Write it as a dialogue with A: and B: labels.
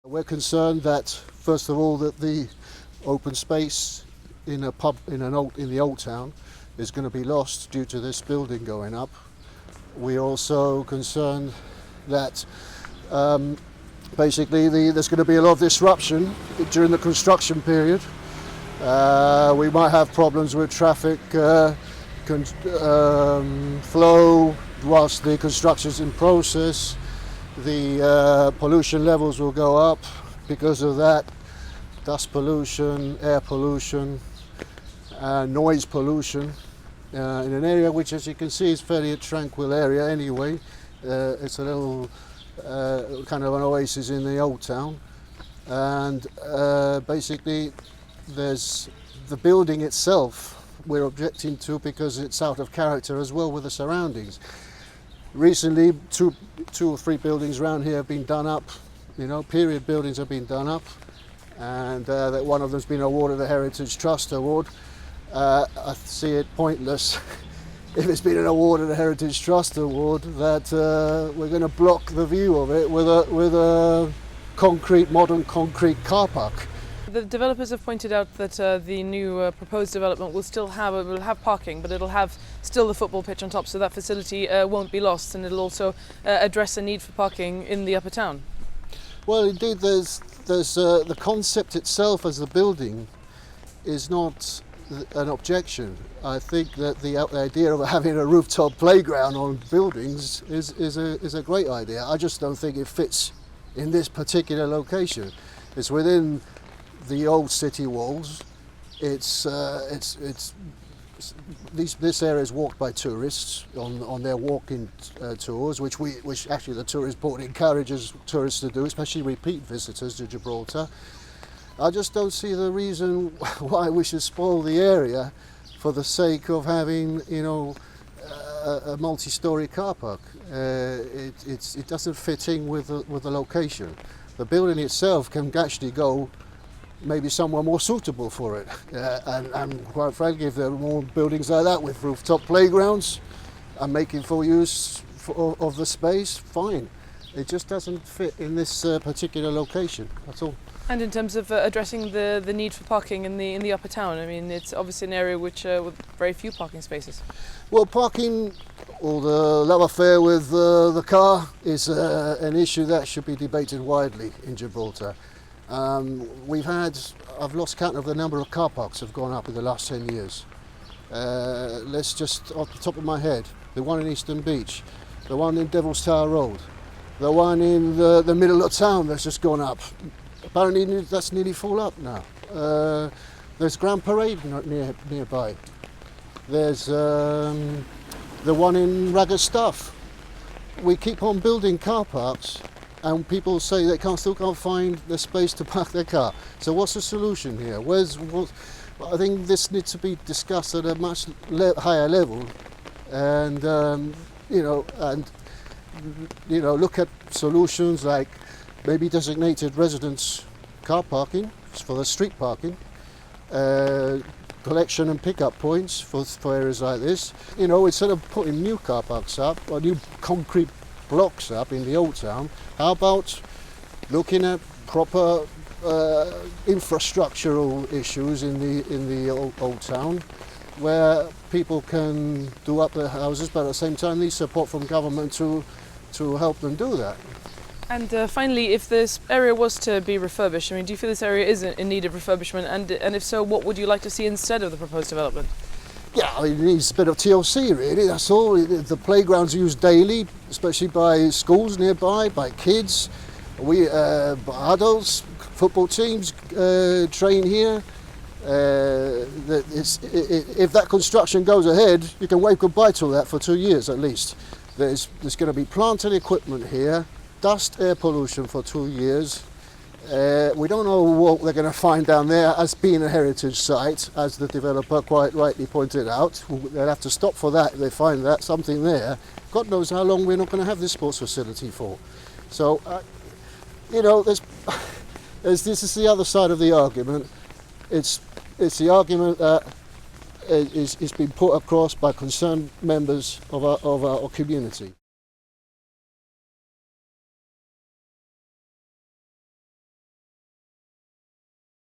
A: We're concerned that, first of all, that the open space in a pub in the old town is going to be lost due to this building going up. We're also concerned that basically there's going to be a lot of disruption during the construction period. We might have problems with traffic flow whilst the construction's in process. The pollution levels will go up because of that. Dust pollution, air pollution, noise pollution in an area which, as you can see, is fairly a tranquil area anyway. It's a little kind of an oasis in the old town, and basically there's the building itself we're objecting to because it's out of character as well with the surroundings. Recently, two or three buildings around here have been done up, period buildings have been done up, and that one of them's been awarded a Heritage Trust Award. I see it pointless if it's been awarded a Heritage Trust Award that we're going to block the view of it with a modern concrete car park.
B: The developers have pointed out that the new proposed development will have parking, but it'll have still the football pitch on top, so that facility won't be lost, and it'll also address the need for parking in the upper town.
A: Well, indeed, there's the concept itself as a building is not an objection. I think that the idea of having a rooftop playground on buildings is a great idea. I just don't think it fits in this particular location. It's within the old city walls. This area is walked by tourists on their walking tours, which actually the tourist board encourages tourists to do, especially repeat visitors to Gibraltar. I just don't see the reason why we should spoil the area for the sake of having, a multi-storey car park. It doesn't fit in with the location. The building itself can actually go maybe somewhere more suitable for it. And quite frankly, if there are more buildings like that with rooftop playgrounds and making full use of the space, fine. It just doesn't fit in this particular location, that's all.
B: And in terms of addressing the need for parking in the upper town, I mean, it's obviously an area with very few parking spaces.
A: Well, parking, or the love affair with the car, is an issue that should be debated widely in Gibraltar. I've lost count of the number of car parks have gone up in the last 10 years. Let's just, off the top of my head, the one in Eastern Beach, the one in Devil's Tower Road, the one in the middle of town that's just gone up. Apparently that's nearly full up now. There's Grand Parade nearby. There's the one in Ragged Stuff. We keep on building car parks, and people say they still can't find the space to park their car. So what's the solution here? I think this needs to be discussed at a much higher level, and look at solutions like maybe designated residence car parking for the street parking, collection and pickup points for areas like this. Instead of putting new car parks up or new concrete blocks up in the old town, how about looking at proper infrastructural issues in the old town, where people can do up their houses, but at the same time need support from government to help them do that.
B: And finally, if this area was to be refurbished, I mean, do you feel this area is in need of refurbishment? And if so, what would you like to see instead of the proposed development?
A: Yeah, it needs a bit of TLC really, that's all. The playground's used daily, especially by schools nearby, by kids. Adults, football teams train here. If that construction goes ahead, you can wave goodbye to that for 2 years at least. There's going to be planted equipment here, dust, air pollution for 2 years. We don't know what they're going to find down there as being a heritage site, as the developer quite rightly pointed out. They'll have to stop for that if they find that something there. God knows how long we're not going to have this sports facility for. So, this is the other side of the argument. It's the argument that is been put across by concerned members of our community.